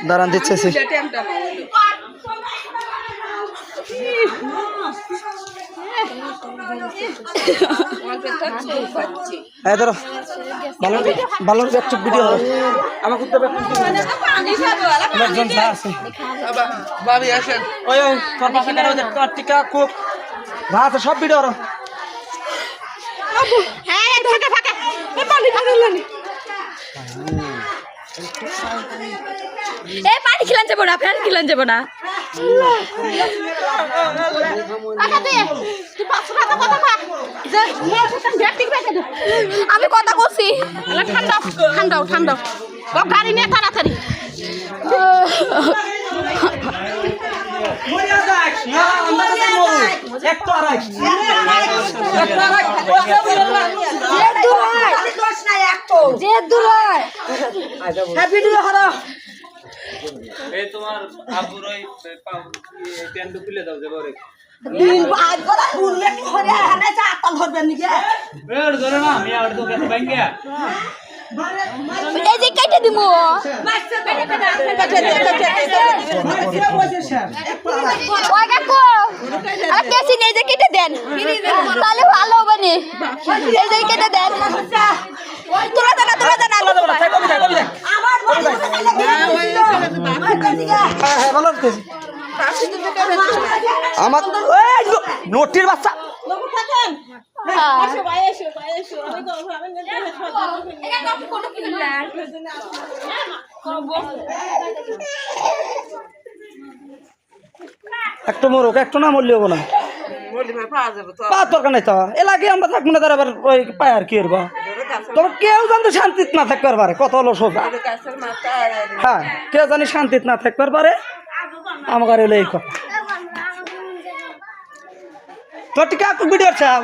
দাঁড়ান দিচ্ছে ধরো ভালো একটু ভিডিও আমার করতে টিকা খুব আছে সব ভিডিও পানি খিলান যাবো না ফ্যান খিলান যাবো না আমি কথা বলছি ঠান্ডাও ঠান্ডাও গাড়ি নিয়ে তাড়াতাড়ি তোমার আব্বুর ওই প্যান্ট খুলে দাও যে বরে আমি আর তো কেন ভাঙ্গিয়া এই যে কেটে দিমু ওই কাকু আর কেসি নেই যে কেটে দেন তাহলে ভালো হবে নি এই যে কেটে দেন তোরা জানা আমার নোটির বাচ্চা একটু মরুক একটু না মরলি হবো না দরকার নাই তো এলাকে আমরা থাকবো না তার আবার ওই পায় আর কি করবো তবে কেউ জানতে শান্তিতে না থাকবার পারে কত হলো সোজা হ্যাঁ কেউ জানি শান্তিতে না থাকবার পারে আমার এলো এই কথা তোর টিকা ভিডিও চাও